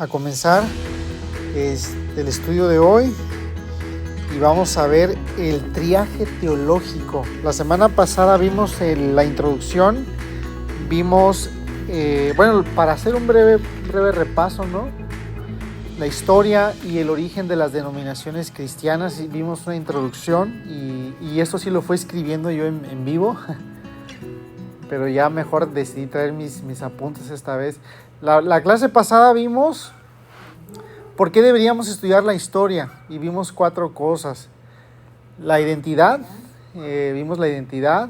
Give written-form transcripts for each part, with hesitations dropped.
a comenzar el estudio de hoy y vamos a ver el triaje teológico. La semana pasada vimos la introducción, vimos, para hacer un breve repaso, ¿no? La historia y el origen de las denominaciones cristianas, y vimos una introducción y esto sí lo fue escribiendo yo en vivo, pero ya mejor decidí traer mis apuntes esta vez. La clase pasada vimos por qué deberíamos estudiar la historia y vimos 4 cosas. La identidad, vimos la identidad,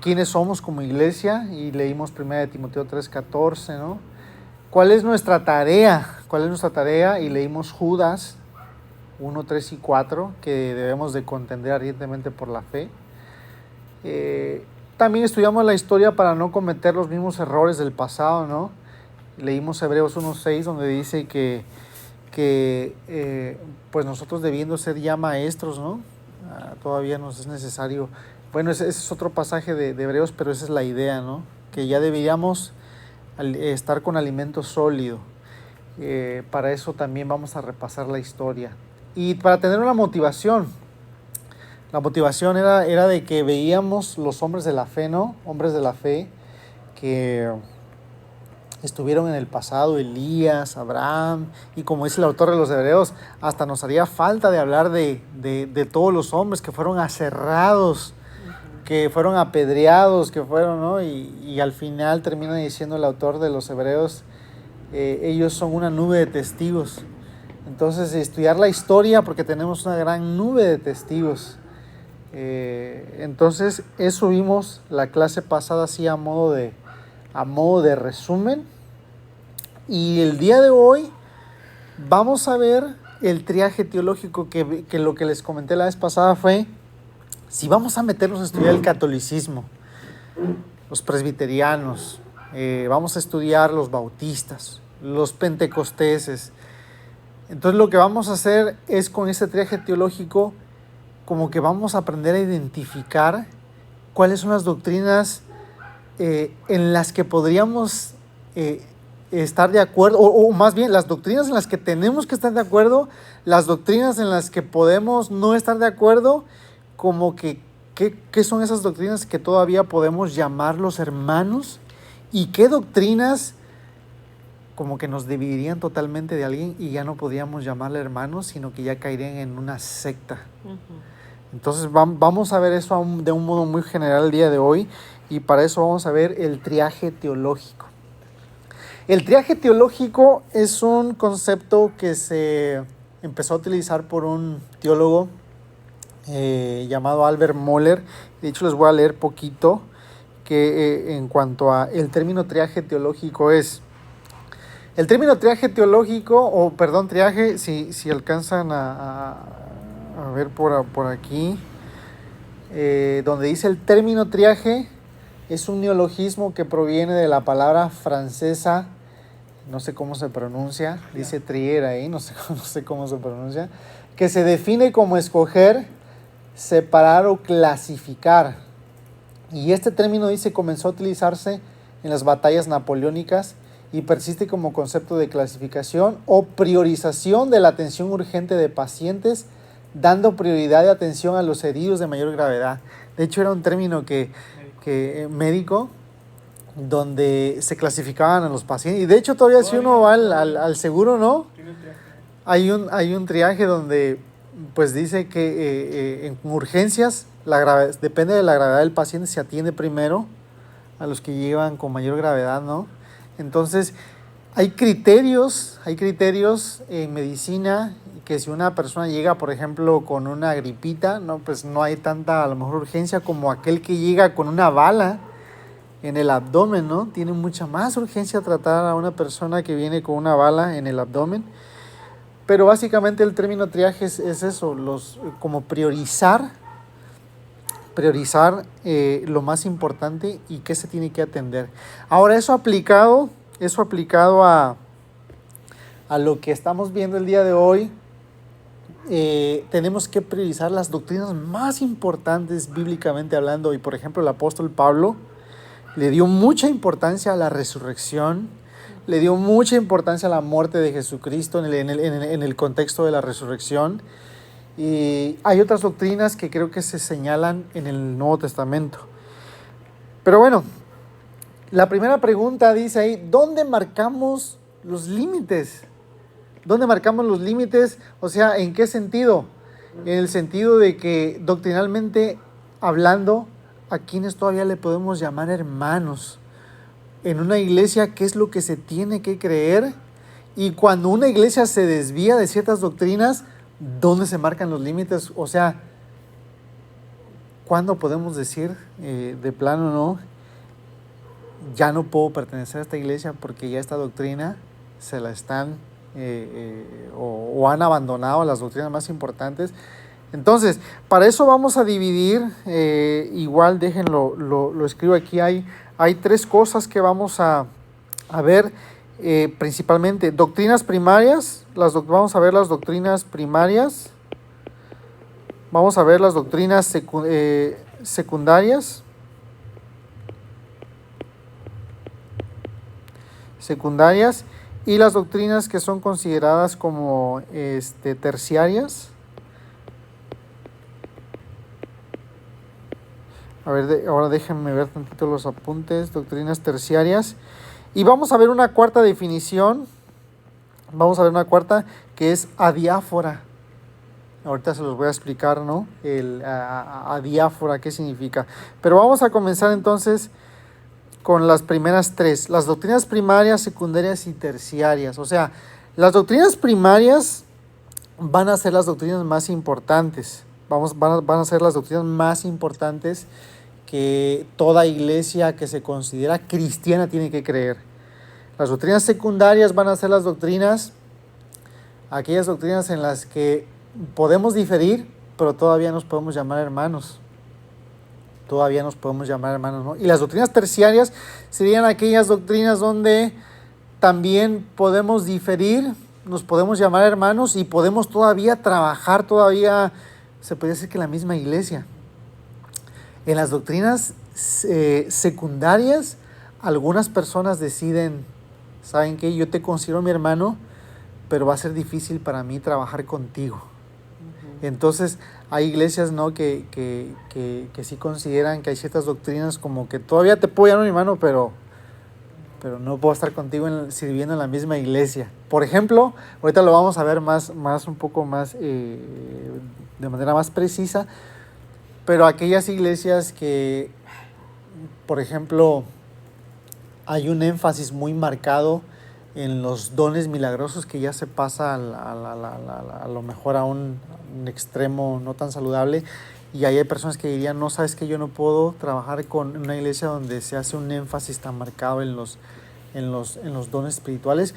quiénes somos como iglesia y leímos 1 Timoteo 3:14, ¿no? ¿Cuál es nuestra tarea? Y leímos Judas 1, 3 y 4, que debemos de contender ardientemente por la fe. También estudiamos la historia para no cometer los mismos errores del pasado, ¿no? Leímos Hebreos 1:6, donde dice que pues nosotros debiendo ser ya maestros, ¿no? Todavía nos es necesario. Bueno, ese es otro pasaje de Hebreos, pero esa es la idea, ¿no? Que ya deberíamos estar con alimento sólido. Para eso también vamos a repasar la historia. Y para tener una motivación. La motivación era de que veíamos los hombres de la fe, ¿no? Hombres de la fe que estuvieron en el pasado, Elías, Abraham, y como dice el autor de los Hebreos, hasta nos haría falta de hablar de todos los hombres que fueron aserrados, que fueron apedreados, que fueron, ¿no? Y al final termina diciendo el autor de los Hebreos, ellos son una nube de testigos. Entonces, estudiar la historia porque tenemos una gran nube de testigos. Entonces, eso vimos la clase pasada así a modo de resumen. Y el día de hoy vamos a ver el triaje teológico que lo que les comenté la vez pasada fue si vamos a meternos a estudiar el catolicismo, los presbiterianos, vamos a estudiar los bautistas, los pentecosteses. Entonces lo que vamos a hacer es con este triaje teológico como que vamos a aprender a identificar cuáles son las doctrinas en las que podríamos estar de acuerdo, o más bien las doctrinas en las que tenemos que estar de acuerdo, las doctrinas en las que podemos no estar de acuerdo, como que qué son esas doctrinas que todavía podemos llamarlos hermanos y qué doctrinas como que nos dividirían totalmente de alguien y ya no podríamos llamarle hermanos, sino que ya caerían en una secta. Uh-huh. Entonces vamos a ver eso de un modo muy general el día de hoy y para eso vamos a ver el triaje teológico. El triaje teológico es un concepto que se empezó a utilizar por un teólogo llamado Albert Mohler. De hecho les voy a leer poquito que en cuanto a el término triaje teológico es. El término triaje teológico, triaje, si alcanzan a ver por aquí, donde dice el término triaje, es un neologismo que proviene de la palabra francesa, no sé cómo se pronuncia, dice trier ahí, no sé cómo se pronuncia, que se define como escoger, separar o clasificar. Y este término comenzó a utilizarse en las batallas napoleónicas y persiste como concepto de clasificación o priorización de la atención urgente de pacientes, dando prioridad de atención a los heridos de mayor gravedad. De hecho, era un término médico, donde se clasificaban a los pacientes. Y de hecho, todavía si uno va al seguro, ¿no? Hay un triaje donde pues dice que en urgencias, depende de la gravedad del paciente, se atiende primero a los que llevan con mayor gravedad, ¿no? Entonces, hay criterios en medicina que si una persona llega, por ejemplo, con una gripita, no, pues no hay tanta, a lo mejor, urgencia como aquel que llega con una bala en el abdomen, ¿no? Tiene mucha más urgencia tratar a una persona que viene con una bala en el abdomen. Pero básicamente el término triaje es eso, como priorizar lo más importante y qué se tiene que atender. Ahora, eso aplicado a lo que estamos viendo el día de hoy, tenemos que priorizar las doctrinas más importantes bíblicamente hablando. Y por ejemplo, el apóstol Pablo le dio mucha importancia a la resurrección, le dio mucha importancia a la muerte de Jesucristo en el contexto de la resurrección. Y hay otras doctrinas que creo que se señalan en el Nuevo Testamento. Pero bueno, la primera pregunta dice ahí, ¿dónde marcamos los límites? ¿Dónde marcamos los límites? O sea, ¿en qué sentido? En el sentido de que doctrinalmente hablando, ¿a quienes todavía le podemos llamar hermanos? En una iglesia, ¿qué es lo que se tiene que creer? Y cuando una iglesia se desvía de ciertas doctrinas, ¿dónde se marcan los límites? O sea, ¿cuándo podemos decir de plano no? Ya no puedo pertenecer a esta iglesia porque ya esta doctrina se la están o han abandonado las doctrinas más importantes. Entonces, para eso vamos a dividir, igual déjenlo, lo escribo aquí, hay 3 cosas que vamos a ver, principalmente doctrinas primarias, vamos a ver las doctrinas primarias, vamos a ver las doctrinas secundarias, y las doctrinas que son consideradas como terciarias. A ver, ahora déjenme ver tantito los apuntes, doctrinas terciarias. Y vamos a ver una cuarta definición, que es adiáfora. Ahorita se los voy a explicar, ¿no? Adiáfora, ¿qué significa? Pero vamos a comenzar entonces con las primeras 3, las doctrinas primarias, secundarias y terciarias. O sea, las doctrinas primarias van a ser las doctrinas más importantes. Van a ser las doctrinas más importantes que toda iglesia que se considera cristiana tiene que creer. Las doctrinas secundarias van a ser aquellas doctrinas en las que podemos diferir, pero todavía nos podemos llamar hermanos. ¿No? Y las doctrinas terciarias serían aquellas doctrinas donde también podemos diferir, nos podemos llamar hermanos y podemos todavía trabajar, se podría decir que en la misma iglesia. En las doctrinas secundarias, algunas personas deciden, ¿saben qué? Yo te considero mi hermano, pero va a ser difícil para mí trabajar contigo. Entonces, hay iglesias, ¿no? que sí consideran que hay ciertas doctrinas como que todavía te puedo llamar mi hermano, pero no puedo estar contigo sirviendo en la misma iglesia. Por ejemplo, ahorita lo vamos a ver un poco más de manera más precisa, pero aquellas iglesias que, por ejemplo, hay un énfasis muy marcado en los dones milagrosos que ya se pasa a lo mejor a un extremo no tan saludable, y ahí hay personas que dirían, no, sabes que yo no puedo trabajar con una iglesia donde se hace un énfasis tan marcado en los dones espirituales,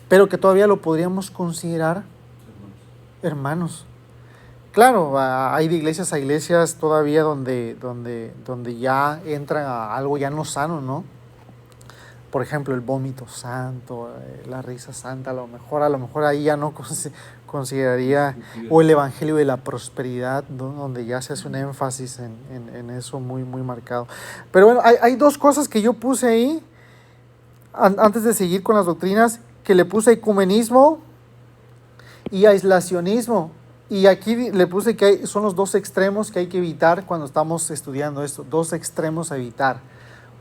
pero que todavía lo podríamos considerar hermanos. Claro, hay de iglesias a iglesias todavía donde ya entran a algo ya no sano, ¿no? Por ejemplo, el vómito santo, la risa santa, a lo mejor ahí ya no consideraría, o el evangelio de la prosperidad, ¿no? Donde ya se hace un énfasis en eso muy, muy marcado. Pero bueno, hay 2 cosas que yo puse ahí, antes de seguir con las doctrinas, que le puse ecumenismo y aislacionismo. Y aquí le puse que son los 2 extremos que hay que evitar cuando estamos estudiando esto, 2 extremos a evitar.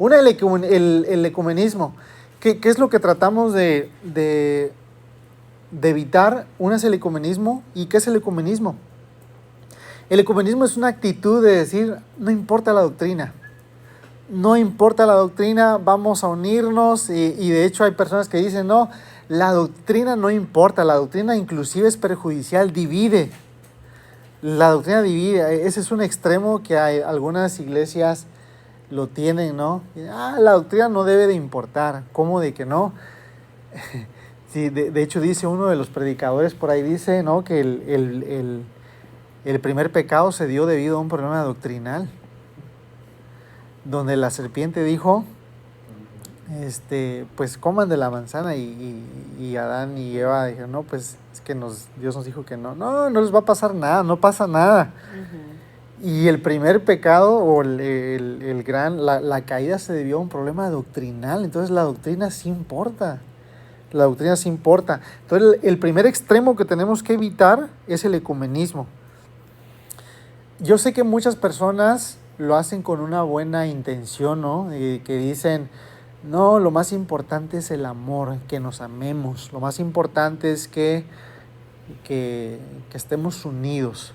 Uno, el ecumenismo. ¿Qué es lo que tratamos de evitar? Uno es el ecumenismo. ¿Y qué es el ecumenismo? El ecumenismo es una actitud de decir, no importa la doctrina. No importa la doctrina, vamos a unirnos. Y de hecho hay personas que dicen, no, la doctrina no importa, la doctrina inclusive es perjudicial, divide. La doctrina divide. Ese es un extremo que hay algunas iglesias lo tienen, ¿no? La doctrina no debe de importar. ¿Cómo de que no? Sí, de hecho dice uno de los predicadores por ahí, dice, ¿no? Que el primer pecado se dio debido a un problema doctrinal, donde la serpiente dijo, pues coman de la manzana, y Adán y Eva dijeron, no, pues es que Dios nos dijo que no les va a pasar nada, no pasa nada. Y el primer pecado o la caída se debió a un problema doctrinal. Entonces la doctrina sí importa. La doctrina sí importa. Entonces, el primer extremo que tenemos que evitar es el ecumenismo. Yo sé que muchas personas lo hacen con una buena intención, ¿no? Que dicen, no, lo más importante es el amor, que nos amemos. Lo más importante es que estemos unidos.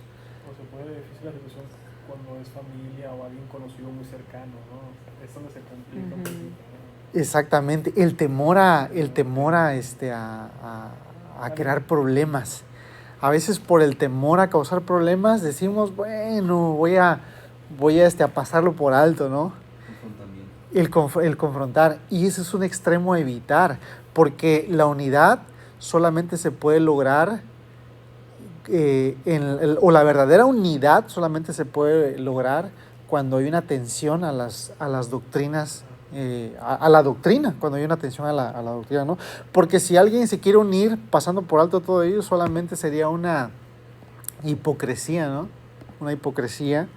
O se pone difícil la situación cuando es familia o alguien conocido muy cercano, ¿no? Es donde se complica un poquito, ¿no? Exactamente, el temor a crear problemas. A veces por el temor a causar problemas decimos, bueno, voy a pasarlo por alto, ¿no? El confrontar. Y ese es un extremo a evitar, porque la unidad solamente se puede lograr, o la verdadera unidad solamente se puede lograr cuando hay una atención a las doctrinas, a la doctrina, cuando hay una atención a la doctrina, ¿no? Porque si alguien se quiere unir pasando por alto todo ello, solamente sería una hipocresía, ¿no? Una hipocresía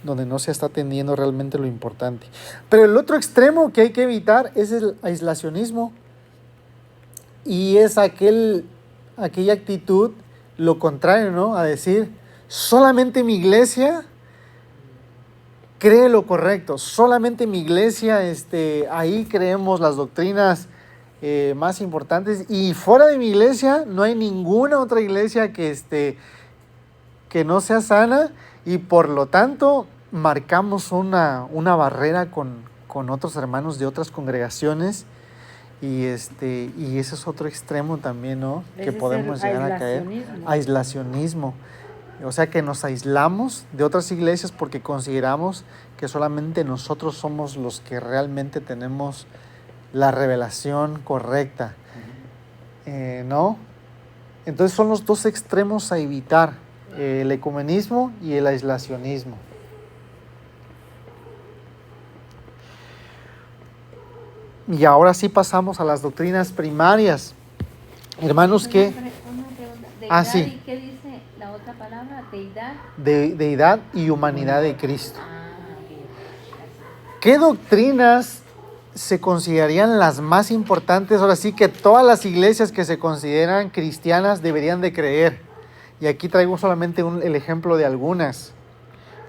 donde no se está atendiendo realmente lo importante. Pero el otro extremo que hay que evitar es el aislacionismo, y es aquella actitud, lo contrario, ¿no? A decir, solamente mi iglesia cree lo correcto, solamente mi iglesia, ahí creemos las doctrinas más importantes, y fuera de mi iglesia no hay ninguna otra iglesia que no sea sana, y por lo tanto marcamos una barrera con otros hermanos de otras congregaciones, y ese es otro extremo también, ¿no? Que podemos llegar a caer. Aislacionismo. O sea, que nos aislamos de otras iglesias porque consideramos que solamente nosotros somos los que realmente tenemos la revelación correcta, ¿no? Entonces son los dos extremos a evitar, el ecumenismo y el aislacionismo. Y ahora sí pasamos a las doctrinas primarias. Hermanos, ¿qué? Una pregunta. Ah, sí. ¿Y qué dice la otra palabra? Deidad. Deidad y humanidad de Cristo. Ok. ¿Qué doctrinas se considerarían las más importantes? Ahora sí que todas las iglesias que se consideran cristianas deberían de creer. Y aquí traigo solamente el ejemplo de algunas.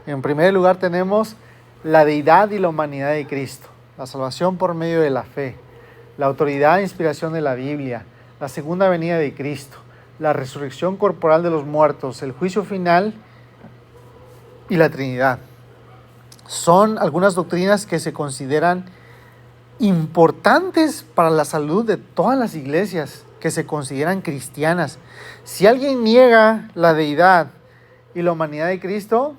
En primer lugar tenemos la deidad y la humanidad de Cristo, la salvación por medio de la fe, la autoridad e inspiración de la Biblia, la segunda venida de Cristo, la resurrección corporal de los muertos, el juicio final y la Trinidad. Son algunas doctrinas que se consideran importantes para la salud de todas las iglesias que se consideran cristianas. Si alguien niega la deidad y la humanidad de Cristo,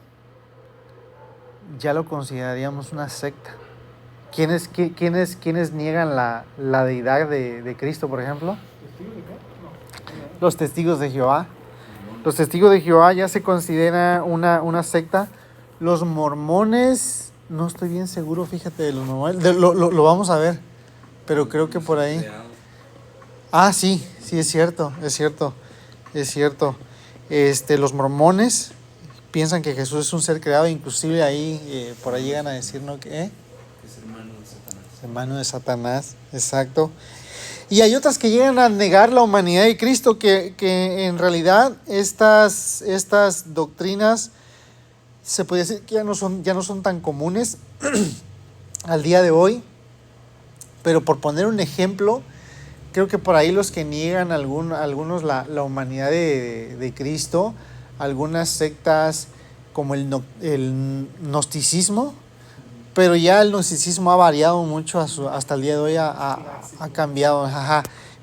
ya lo consideraríamos una secta. ¿Quiénes niegan la deidad de Cristo, por ejemplo? Los testigos de Jehová. Los testigos de Jehová ya se considera una secta. Los mormones, no estoy bien seguro, fíjate, de los mormones. Lo vamos a ver, pero creo que por ahí. Ah, sí, es cierto. Los mormones piensan que Jesús es un ser creado, inclusive ahí, por ahí llegan a decir, ¿no? ¿Qué? Es hermano de Satanás. Hermano de Satanás, exacto. Y hay otras que llegan a negar la humanidad de Cristo, que en realidad estas doctrinas se puede decir que ya no son tan comunes al día de hoy. Pero por poner un ejemplo, creo que por ahí los que niegan algunos la humanidad de Cristo, algunas sectas como el gnosticismo, pero ya el gnosticismo ha variado mucho hasta el día de hoy, ha cambiado,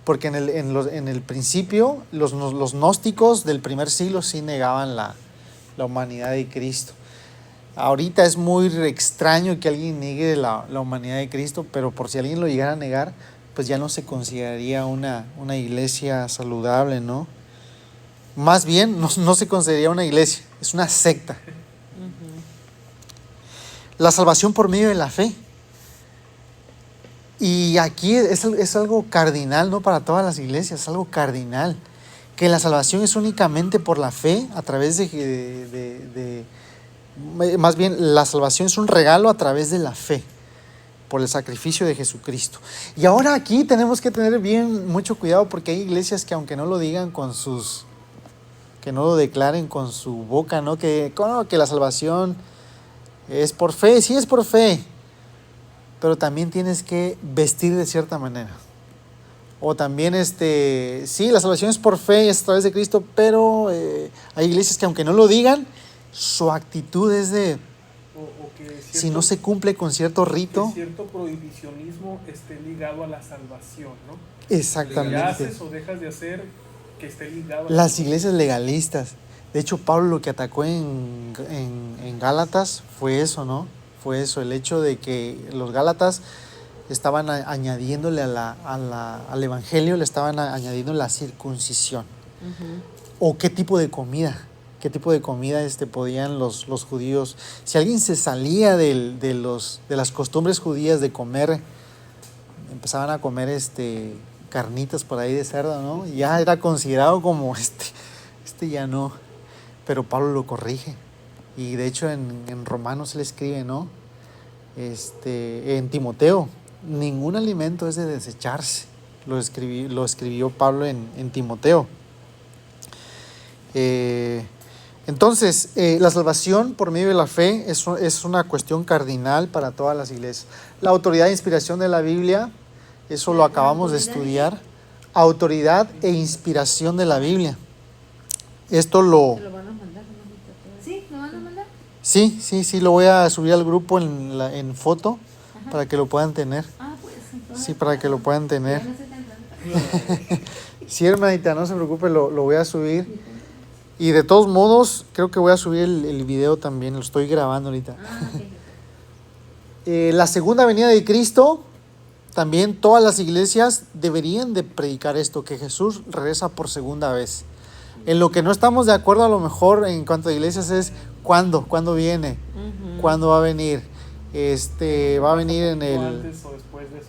porque en el principio los gnósticos del primer siglo sí negaban la humanidad de Cristo. Ahorita es muy extraño que alguien niegue la humanidad de Cristo, pero por si alguien lo llegara a negar, pues ya no se consideraría una iglesia saludable, ¿no? Más bien, no se consideraría una iglesia, es una secta. La salvación por medio de la fe. Y aquí es algo cardinal, ¿no? Para todas las iglesias, es algo cardinal. Que la salvación es únicamente por la fe, a través más bien, la salvación es un regalo a través de la fe. por el sacrificio de Jesucristo. Y ahora aquí tenemos que tener bien mucho cuidado, porque hay iglesias que aunque no lo digan que no lo declaren con su boca, ¿no? Que la salvación es por fe, sí es por fe, pero también tienes que vestir de cierta manera. O también, sí, la salvación es por fe, es a través de Cristo, pero hay iglesias que aunque no lo digan, su actitud es de, O que cierto, si no se cumple con cierto rito. que cierto prohibicionismo esté ligado a la salvación, ¿no? Exactamente. Ya haces o dejas de hacer, que esté ligado a la Las salvación. iglesias legalistas. De hecho, Pablo lo que atacó en Gálatas fue eso, ¿no? Fue eso, el hecho de que los Gálatas estaban añadiéndole al evangelio, le estaban añadiendo la circuncisión. O qué tipo de comida podían los judíos. Si alguien se salía de las costumbres judías de comer, empezaban a comer carnitas por ahí de cerdo, ¿no? Ya era considerado como ya no. Pero Pablo lo corrige. Y de hecho en Romanos él escribe, ¿no? En Timoteo, ningún alimento es de desecharse. Lo escribió Pablo en Timoteo. Entonces, la salvación por medio de la fe es una cuestión cardinal para todas las iglesias. La autoridad e inspiración de la Biblia, eso lo acabamos de estudiar. Autoridad e inspiración de la Biblia. Esto lo... ¿Te lo van a mandar? ¿Sí? ¿Lo van a mandar? Sí, lo voy a subir al grupo en foto. Ajá. Para que lo puedan tener. Ah, pues entonces. Sí, para que lo puedan tener. Ya no sé tan Sí, hermanita, no se preocupe, lo voy a subir. Y de todos modos, creo que voy a subir el video también, lo estoy grabando ahorita. La segunda venida de Cristo, también todas las iglesias deberían de predicar esto, que Jesús regresa por segunda vez. En lo que no estamos de acuerdo a lo mejor en cuanto a iglesias es cuándo viene, cuándo va a venir. Va a venir en el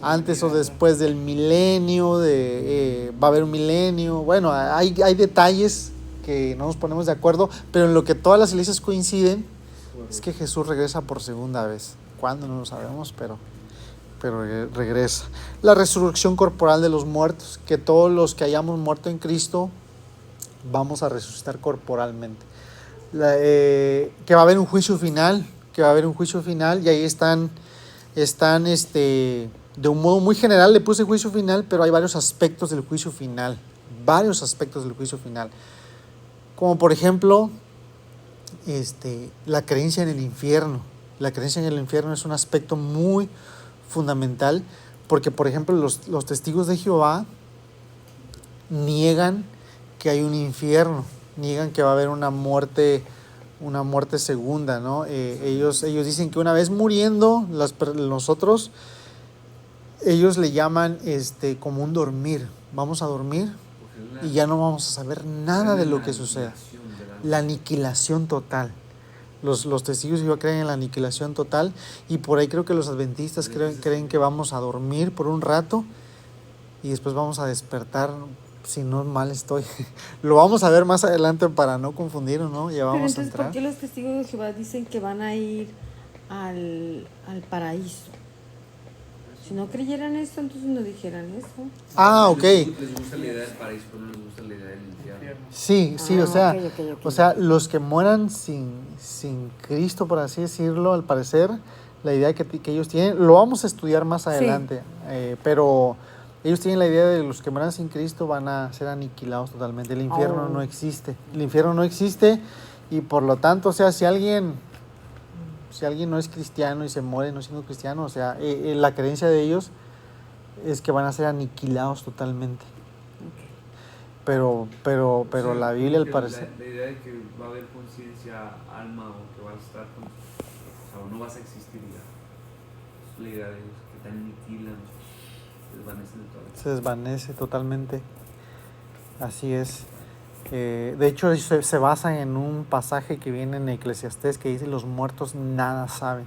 antes o después del milenio, va a haber un milenio. Bueno, hay detalles que no nos ponemos de acuerdo, pero en lo que todas las iglesias coinciden es que Jesús regresa por segunda vez. ¿Cuándo? No lo sabemos, pero regresa. La resurrección corporal de los muertos, que todos los que hayamos muerto en Cristo vamos a resucitar corporalmente. Que va a haber un juicio final, y ahí están de un modo muy general le puse juicio final, pero hay varios aspectos del juicio final, como por ejemplo la creencia en el infierno. La creencia en el infierno es un aspecto muy fundamental, porque por ejemplo los testigos de Jehová niegan que hay un infierno, niegan que va a haber una muerte segunda, ¿no? Ellos dicen que una vez muriendo nosotros, ellos le llaman como un dormir. Vamos a dormir y ya no vamos a saber nada de lo que suceda. La aniquilación total. Los testigos de Jehová creen en la aniquilación total, y por ahí creo que los adventistas creen que vamos a dormir por un rato y después vamos a despertar. Si no mal estoy, lo vamos a ver más adelante para no confundirnos, ¿no? Ya vamos. Pero entonces, a entrar. ¿por qué los testigos de Jehová dicen que van a ir al paraíso? Si no creyeran esto, entonces no dijeran eso. Ok. Les gusta la idea del paraíso, pero no les gusta la idea del infierno. Sí, okay. O sea, los que mueran sin Cristo, por así decirlo, al parecer, la idea que ellos tienen, lo vamos a estudiar más adelante, pero ellos tienen la idea de los que mueran sin Cristo van a ser aniquilados totalmente. El infierno no existe. El infierno no existe, y por lo tanto, o sea, si alguien no es cristiano y se muere no siendo cristiano, o sea, la creencia de ellos es que van a ser aniquilados totalmente. Pero o sea, la Biblia al parecer... La idea de que va a haber conciencia, alma, o que vas a estar o no vas a existir ya. La idea de ellos, que te aniquilan, se desvanece totalmente. Así es. De hecho, se basa en un pasaje que viene en Eclesiastés que dice: los muertos nada saben.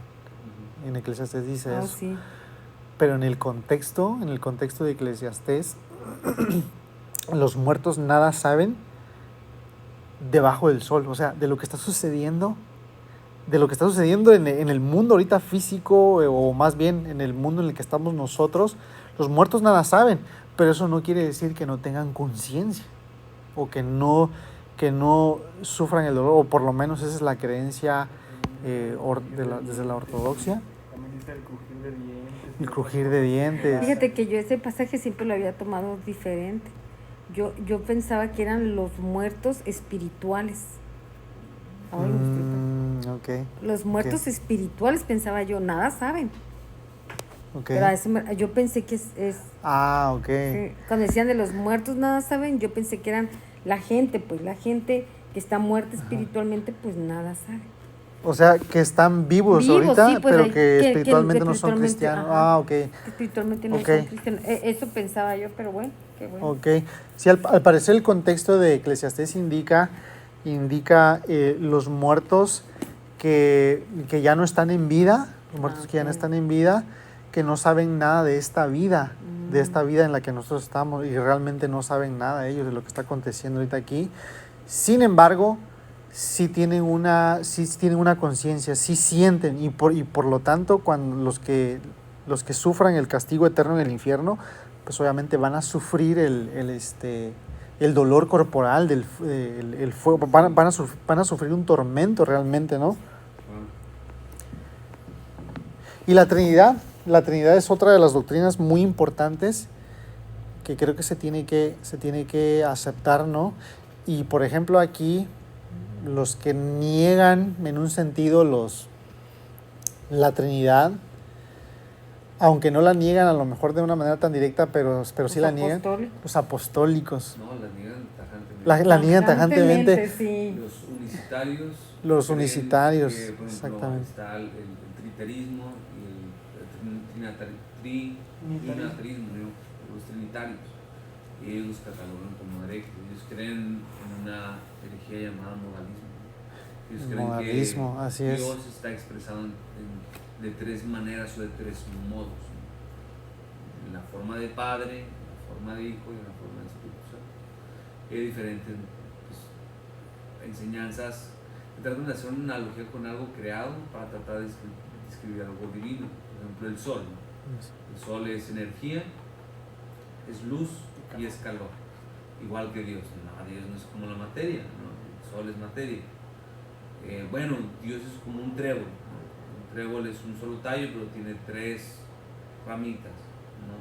En Eclesiastés dice eso. Sí. Pero en el contexto de Eclesiastés, los muertos nada saben debajo del sol. O sea, de lo que está sucediendo de lo que está sucediendo en el mundo ahorita físico, o más bien en el mundo en el que estamos nosotros. Los muertos nada saben, pero eso no quiere decir que no tengan conciencia o que no sufran el dolor, o por lo menos esa es la creencia desde la ortodoxia. También dice el crujir de dientes. El crujir de dientes. Fíjate que yo ese pasaje siempre lo había tomado diferente. Yo pensaba que eran los muertos espirituales. Ahora lo estoy Ok. Los muertos espirituales, pensaba yo, nada saben. Ok. Pero yo pensé que es Ok. sí, cuando decían de los muertos nada saben, yo pensé que eran la gente que está muerta espiritualmente, pues nada sabe. O sea, que están vivos ahorita, sí, pues, pero que espiritualmente no son espiritualmente, cristianos. ajá. Ok. Espiritualmente no Ok. son cristianos. Eso pensaba yo, pero bueno, qué bueno. Ok. Sí, al parecer el contexto de Eclesiastés indica los muertos que ya no están en vida, los muertos que ya no Ok. están en vida, que no saben nada de esta vida, en la que nosotros estamos, y realmente no saben nada ellos de lo que está aconteciendo ahorita aquí. Sin embargo, sí tienen una conciencia, sí sienten, y por lo tanto, cuando los que sufran el castigo eterno en el infierno, pues obviamente van a sufrir el dolor corporal el fuego, van a sufrir un tormento realmente, ¿no? Y la Trinidad es otra de las doctrinas muy importantes que creo que se tiene que aceptar, ¿no? Y por ejemplo aquí, los que niegan en un sentido la Trinidad, aunque no la niegan a lo mejor de una manera tan directa, pero sí la niegan, los apostólicos. No, la niegan tajantemente. La niegan tajantemente. Sí. Los unicitarios. Los Creen que, por ejemplo, exactamente. está el triterismo y el trinitarismo, ¿no? Los trinitarios. Y ellos los catalogan como herejes. Ellos creen en una herejía llamada modalismo. Ellos creen Modalismo, que así Dios es. está expresado de tres maneras o de tres modos, ¿no? En la forma de Padre, en la forma de Hijo y en la forma de Espíritu Santo. Hay diferentes enseñanzas que tratan de hacer una analogía con algo creado para tratar de describir algo divino. Por ejemplo, el sol, ¿no? El sol es energía, es luz y es calor, igual que Dios. No, Dios no es como la materia, ¿no? El sol es materia. Bueno, Dios es como un trébol, ¿no? Un trébol es un solo tallo, pero tiene tres ramitas, ¿no?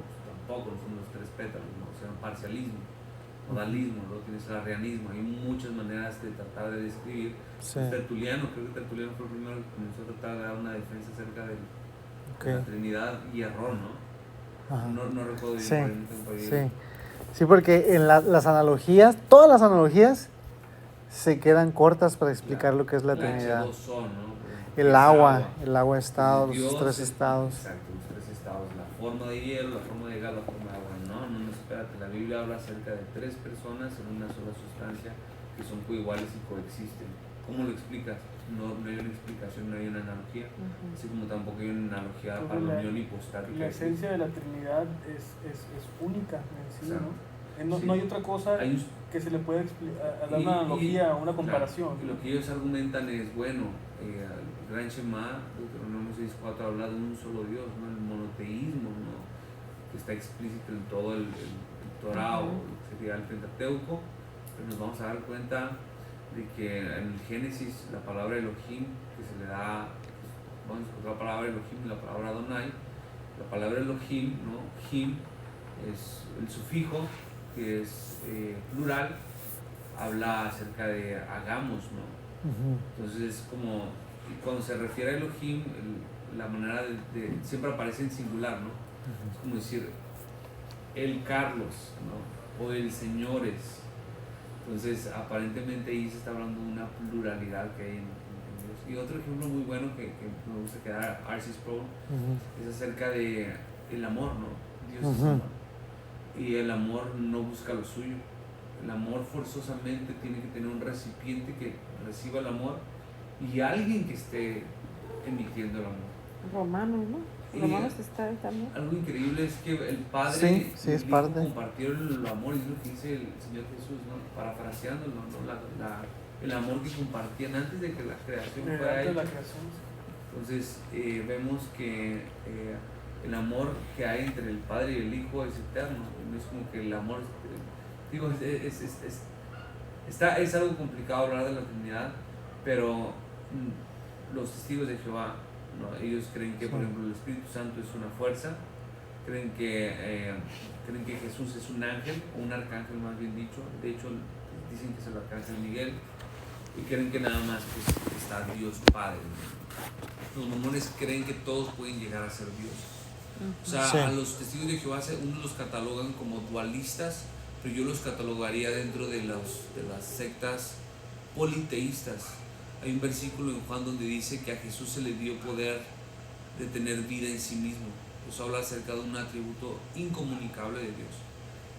Tampoco son los tres pétalos, ¿no? Se llama parcialismo, modalismo, luego tienes el arrianismo. Hay muchas maneras de tratar de describir. Sí. Tertuliano, creo que Tertuliano fue el primero que comenzó a tratar de dar una defensa acerca de la Trinidad y error, ¿no? Ajá. No recuerdo bien. Sí, porque en las analogías, todas las analogías se quedan cortas para explicar lo que es la Trinidad. H2O, ¿no? El agua estado, los tres estados. Exacto, los tres estados. La forma de hielo, la forma de gas, la forma de agua. No, espérate. La Biblia habla acerca de tres personas en una sola sustancia que son coiguales y coexisten. ¿Cómo lo explicas? No hay una explicación, no hay una analogía. Así como tampoco hay una analogía para la unión hipostática. La esencia de la Trinidad es única en sí, Exacto. ¿no? No hay otra cosa que se le pueda dar una analogía o una comparación. Claro, y lo que ellos argumentan es, bueno, el Gran Shema, Deuteronomio 6:4, habla de un solo Dios, ¿no? El monoteísmo, ¿no? Que está explícito en todo el Torah, o sería el Pentateuco, pero nos vamos a dar cuenta de que en el Génesis la palabra Elohim, que se le da, vamos a encontrar la palabra Elohim y la palabra Adonai. La palabra Elohim, ¿no? Him es el sufijo, que es plural, habla acerca de hagamos, ¿no? Entonces es como, cuando se refiere a Elohim, la manera de siempre aparece en singular, ¿no? Es como decir el Carlos, ¿no? O el señores. Entonces aparentemente ahí se está hablando de una pluralidad que hay en Dios. Y otro ejemplo muy bueno que me gusta quedar R.C. Sproul es acerca de el amor, ¿no? Dios es amor. Y el amor no busca lo suyo. El amor forzosamente tiene que tener un recipiente que reciba el amor y alguien que esté emitiendo el amor. Romanos, ¿no? Romanos está también. Algo increíble es que el Padre es parte. compartió el amor, y es lo que dice el Señor Jesús, ¿no? Parafraseándolo, ¿no? el amor que compartían antes de que la creación Antes fuera de hecha. la creación. Entonces vemos que el amor que hay entre el Padre y el Hijo es eterno. No es como que el amor, digo, es algo complicado hablar de la Trinidad, pero los testigos de Jehová, ¿no? Ellos creen que, por ejemplo, el Espíritu Santo es una fuerza, creen que Jesús es un ángel, o un arcángel más bien dicho. De hecho, dicen que es el arcángel Miguel, y creen que nada más pues, está Dios Padre, ¿no? Los mormones creen que todos pueden llegar a ser Dios. O sea, Sí. a los testigos de Jehová unos los catalogan como dualistas, pero yo los catalogaría dentro de las sectas politeístas. Hay un versículo en Juan donde dice que a Jesús se le dio poder de tener vida en sí mismo. Eso habla acerca de un atributo incomunicable de Dios.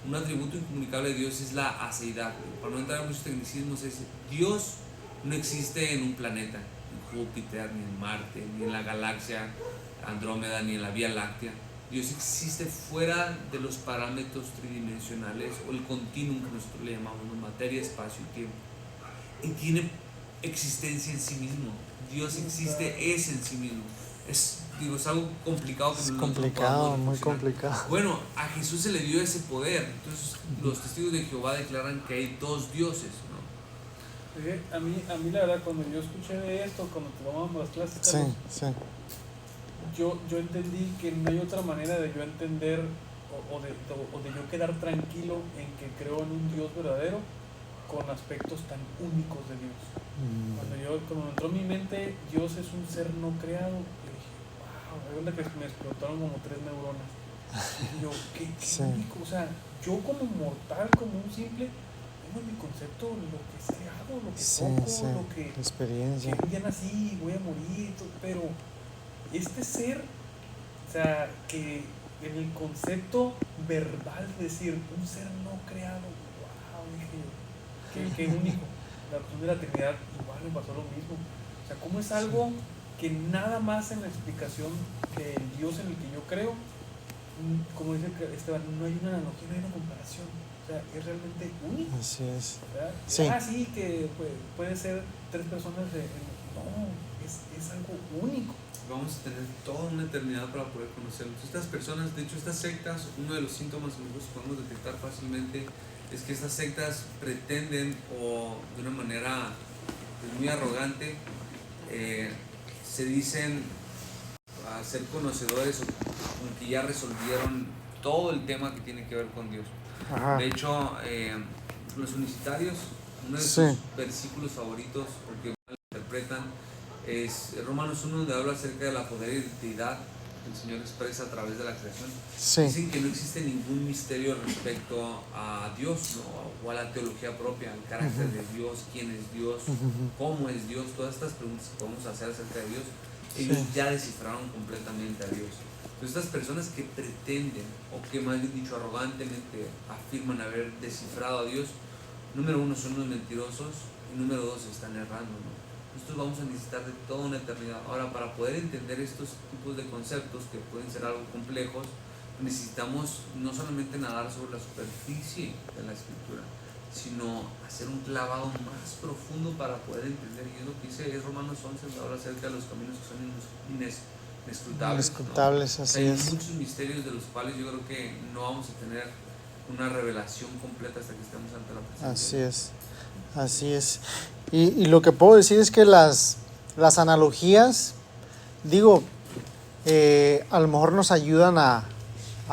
Un atributo incomunicable de Dios es la aceidad. Para no entrar en muchos tecnicismos, Dios no existe en un planeta, en Júpiter, ni en Marte, ni en la galaxia Andrómeda, ni en la Vía Láctea. Dios existe fuera de los parámetros tridimensionales o el continuum que nosotros le llamamos, ¿no? Materia, espacio y tiempo. Y tiene existencia en sí mismo. Dios existe, es en sí mismo. Es algo complicado. Que Es no complicado, muy funcionar. complicado. Bueno, a Jesús se le dio ese poder. Entonces los testigos de Jehová declaran que hay dos dioses, ¿no? A mí la verdad, cuando yo escuché de esto, cuando tomábamos las clases, Sí, Carlos, sí. yo entendí que no hay otra manera de yo entender o de yo quedar tranquilo en que creo en un Dios verdadero con aspectos tan únicos de Dios. Cuando entró en mi mente, Dios es un ser no creado, yo dije, wow, hay onda que me explotaron como 3 neuronas. Y yo, qué Sí. único, o sea, yo como mortal, como un simple, tengo en mi concepto lo que es creado, lo que Sí, toco, sí. lo que La experiencia. un día nací, voy a morir, pero este ser, o sea, que en el concepto verbal, decir, un ser no creado, wow, dije yo, qué único. La cuestión de la Trinidad igual me pasó lo mismo. O sea, ¿cómo es algo que nada más en la explicación del Dios en el que yo creo, como dice Esteban, no hay una analogía, no hay una comparación? O sea, es realmente único. Así es. ¿Verdad? Sí. Sí, que puede ser 3 personas. No, es algo único. Vamos a tener toda una eternidad para poder conocerlos. Estas personas, de hecho, estas sectas, uno de los síntomas que nosotros podemos detectar fácilmente es que estas sectas pretenden, o de una manera pues, muy arrogante, se dicen a ser conocedores o como que ya resolvieron todo el tema que tiene que ver con Dios. Ajá. De hecho, los unicitarios, uno de Sí. sus versículos favoritos, porque interpretan, es Romanos 1, donde habla acerca de la poder y identidad que el Señor expresa a través de la creación. Sí. Dicen que no existe ningún misterio respecto a Dios, ¿no? O a la teología propia, el carácter de Dios, quién es Dios, cómo es Dios, todas estas preguntas que podemos hacer acerca de Dios, ellos ya descifraron completamente a Dios. Entonces, estas personas que pretenden, o que más bien dicho arrogantemente afirman haber descifrado a Dios, número 1 son unos mentirosos y número 2 están errando, ¿no? Nosotros vamos a necesitar de toda una eternidad. Ahora, para poder entender estos tipos de conceptos que pueden ser algo complejos, necesitamos no solamente nadar sobre la superficie de la escritura, sino hacer un clavado más profundo para poder entender. Y es lo que dice Romanos 11, donde habla acerca de los caminos que son inescrutables. Inescrutables, ¿no? así Hay es. muchos misterios de los cuales yo creo que no vamos a tener una revelación completa hasta que estemos ante la presencia. Así es. Así es. Y lo que puedo decir es que las analogías, digo, a lo mejor nos ayudan a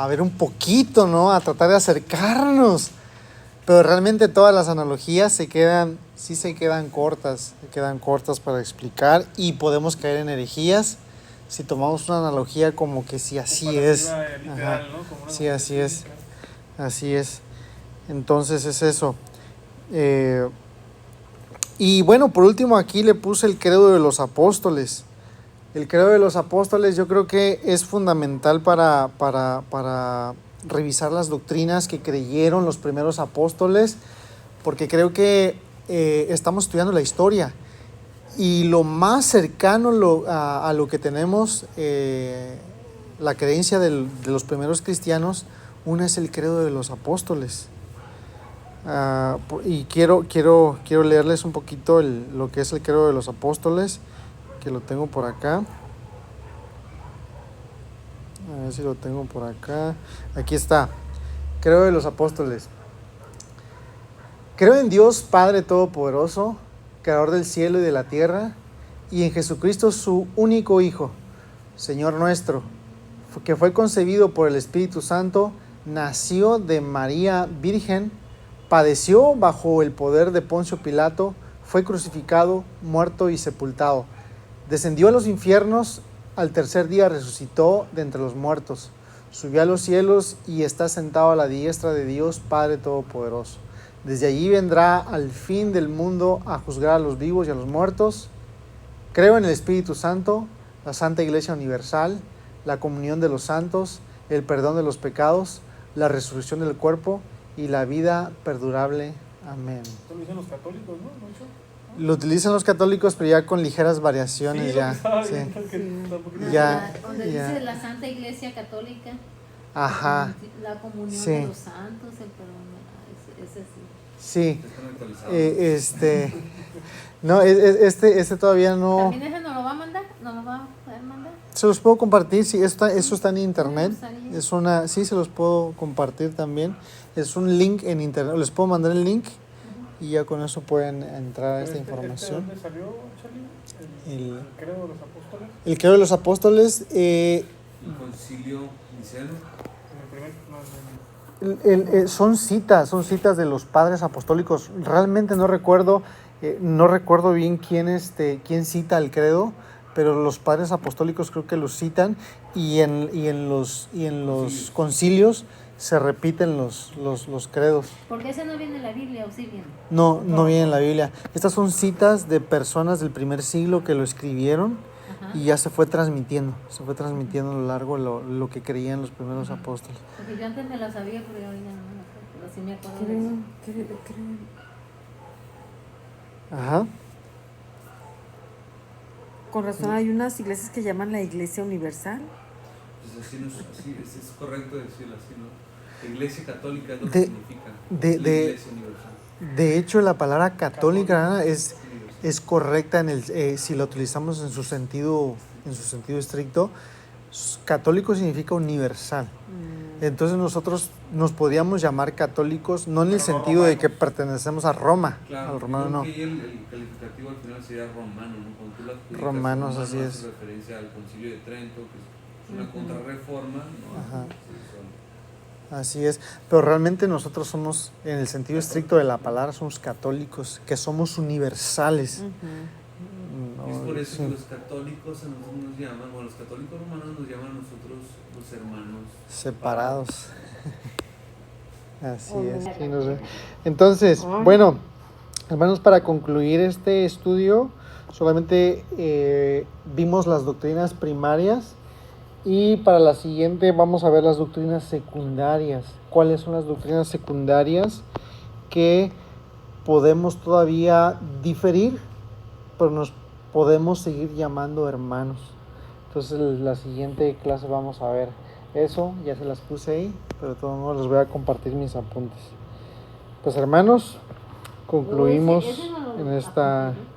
ver un poquito, ¿no? A tratar de acercarnos. Pero realmente todas las analogías se quedan cortas para explicar, y podemos caer en herejías si tomamos una analogía como que si así es. Literal, Ajá. ¿no? Como una Sí, así es. literal. Así es. Entonces es eso. Y bueno, por último aquí le puse el credo de los apóstoles. El credo de los apóstoles yo creo que es fundamental para revisar las doctrinas que creyeron los primeros apóstoles, porque creo que estamos estudiando la historia. Y lo más cercano a lo que tenemos, la creencia de los primeros cristianos, una es el credo de los apóstoles. Y quiero leerles un poquito lo que es el credo de los apóstoles, que lo tengo por acá. A ver si lo tengo por acá. Aquí está. Credo de los apóstoles. Creo en Dios Padre Todopoderoso, Creador del cielo y de la tierra, y en Jesucristo su único Hijo, Señor nuestro, que fue concebido por el Espíritu Santo, nació de María Virgen, padeció bajo el poder de Poncio Pilato, fue crucificado, muerto y sepultado. Descendió a los infiernos, al tercer día resucitó de entre los muertos, subió a los cielos y está sentado a la diestra de Dios Padre Todopoderoso. Desde allí vendrá al fin del mundo a juzgar a los vivos y a los muertos. Creo en el Espíritu Santo, la Santa Iglesia Universal, la comunión de los santos, el perdón de los pecados, la resurrección del cuerpo y la vida perdurable. Amén. Esto lo dicen los católicos, ¿no? ¿Mucho? Lo utilizan los católicos, pero ya con ligeras variaciones. Sí, ya. lo que estaba Sí. viendo, que tampoco- Ya. Donde ya. dice la Santa Iglesia Católica, Ajá. la comunión Sí. de los santos, el perdón, ese sí. Sí. Están actualizados. No, este todavía no. ¿También ese nos lo va a mandar? ¿Nos lo va a poder mandar? Se los puedo compartir, sí, eso está en internet. Me gustaría. Sí, se los puedo compartir también. Es un link en internet. Les puedo mandar el link y ya con eso pueden entrar a esta información. ¿Dónde salió, Charlie? El- El credo de los apóstoles. El credo de los apóstoles, El concilio niceno. En el primer, no, son citas de los padres apostólicos. Realmente no recuerdo bien quién cita el credo, pero los padres apostólicos creo que los citan y en los concilios se repiten los credos. Porque ese no viene en la Biblia, ¿o sí viene? No viene en la Biblia. Estas son citas de personas del primer siglo que lo escribieron Ajá. y ya se fue transmitiendo a lo largo lo que creían los primeros apóstoles. Porque yo antes me la sabía, pero ahorita no me la sé. Pero sí me acuerdo de eso. Ajá. Con razón hay unas iglesias que llaman la Iglesia Universal. Pues así, es correcto decirlo así, ¿no? La Iglesia Católica es lo De- que significa. de- la de- Iglesia Universal. De hecho, la palabra católica es correcta si la utilizamos en su sentido estricto. Católico significa universal. Entonces nosotros nos podríamos llamar católicos, no en el sentido de que pertenecemos a Roma, Claro, al romano creo no. que ahí el calificativo al final sería romano, ¿no? Cuando tú lo adjudicas Romanos, romano, así hace es. referencia al Concilio de Trento, que es una contrarreforma, ¿no? Ajá. Sí, Así es, pero realmente nosotros somos, en el sentido estricto de la palabra, somos católicos, que somos universales. es por eso Sí. que los católicos a nosotros nos llaman, bueno, los católicos romanos nos llaman a nosotros los hermanos Separados. Así es. Sí, no sé. Entonces, bueno, hermanos, para concluir este estudio, solamente vimos las doctrinas primarias y para la siguiente vamos a ver las doctrinas secundarias. ¿Cuáles son las doctrinas secundarias que podemos todavía diferir, pero nos podemos seguir llamando hermanos? Entonces, la siguiente clase vamos a ver eso, ya se las puse ahí, pero de todos modos les voy a compartir mis apuntes. Pues hermanos, concluimos Ese no lo en esta apunté, ¿no?